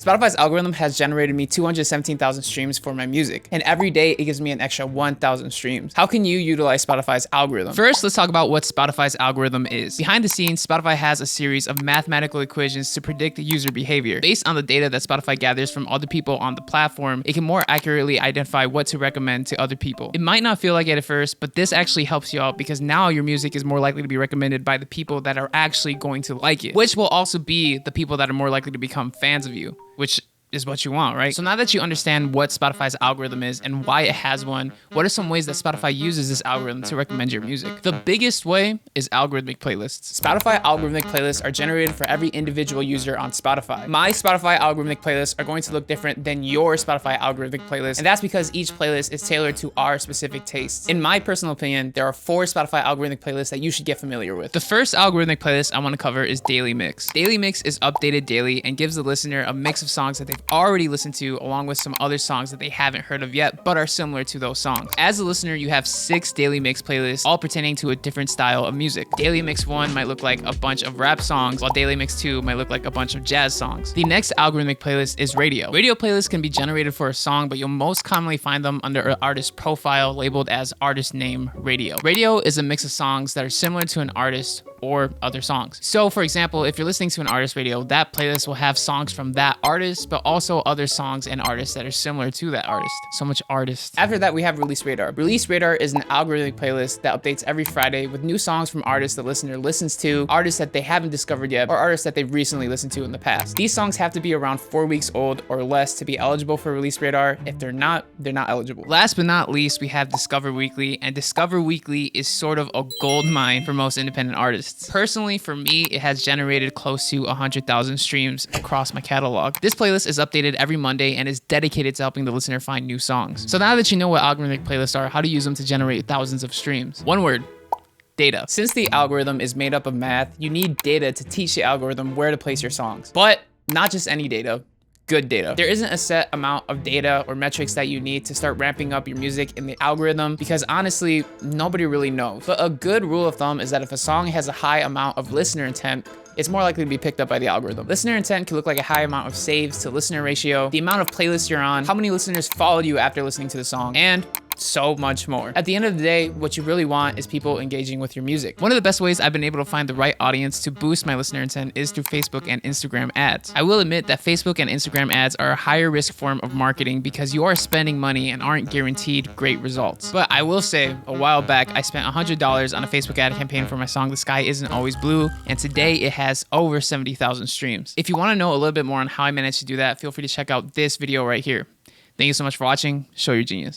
Spotify's algorithm has generated me 217,000 streams for my music, and every day it gives me an extra 1,000 streams. How can you utilize Spotify's algorithm? First, let's talk about what Spotify's algorithm is. Behind the scenes, Spotify has a series of mathematical equations to predict user behavior. Based on the data that Spotify gathers from other people on the platform, it can more accurately identify what to recommend to other people. It might not feel like it at first, but this actually helps you out because now your music is more likely to be recommended by the people that are actually going to like it, which will also be the people that are more likely to become fans of you, which is what you want, right? So now that you understand what Spotify's algorithm is and why it has one, what are some ways that Spotify uses this algorithm to recommend your music? The biggest way is algorithmic playlists. Spotify algorithmic playlists are generated for every individual user on Spotify. My Spotify algorithmic playlists are going to look different than your Spotify algorithmic playlist, and that's because each playlist is tailored to our specific tastes. In my personal opinion, there are 4 Spotify algorithmic playlists that you should get familiar with. The first algorithmic playlist I want to cover is Dailymix. Dailymix is updated daily and gives the listener a mix of songs that they've already listened to along with some other songs that they haven't heard of yet but are similar to those songs. As a listener, you have 6 Dailymix playlists all pertaining to a different style of music. Dailymix 1 might look like a bunch of rap songs, while Dailymix 2 might look like a bunch of jazz songs. The next algorithmic playlist is radio. Radio playlists can be generated for a song, but you'll most commonly find them under an artist profile labeled as artist name radio. Radio is a mix of songs that are similar to an artist or other songs. So for example, if you're listening to an artist radio, that playlist will have songs from that artist, but also other songs and artists that are similar to that artist. So much artist. After that, we have Release Radar. Release Radar is an algorithmic playlist that updates every Friday with new songs from artists the listener listens to, artists that they haven't discovered yet, or artists that they've recently listened to in the past. These songs have to be around 4 weeks old or less to be eligible for Release Radar. If they're not eligible. Last but not least, we have Discover Weekly, and Discover Weekly is sort of a gold mine for most independent artists. Personally, for me, it has generated close to 100,000 streams across my catalog. This playlist is updated every Monday and is dedicated to helping the listener find new songs. So now that you know what algorithmic playlists are, how to use them to generate thousands of streams. One word: data. Since the algorithm is made up of math, you need data to teach the algorithm where to place your songs. But not just any data. Good data. There isn't a set amount of data or metrics that you need to start ramping up your music in the algorithm because honestly, nobody really knows. But a good rule of thumb is that if a song has a high amount of listener intent, it's more likely to be picked up by the algorithm. Listener intent can look like a high amount of saves to listener ratio, the amount of playlists you're on, how many listeners followed you after listening to the song, and so much more. At the end of the day, what you really want is people engaging with your music. One of the best ways I've been able to find the right audience to boost my listener intent is through Facebook and Instagram ads. I will admit that Facebook and Instagram ads are a higher risk form of marketing because you are spending money and aren't guaranteed great results. But I will say, a while back, I spent $100 on a Facebook ad campaign for my song The Sky Isn't Always Blue, and today it has over 70,000 streams. If you want to know a little bit more on how I managed to do that, feel free to check out this video right here. Thank you so much for watching. Show your genius.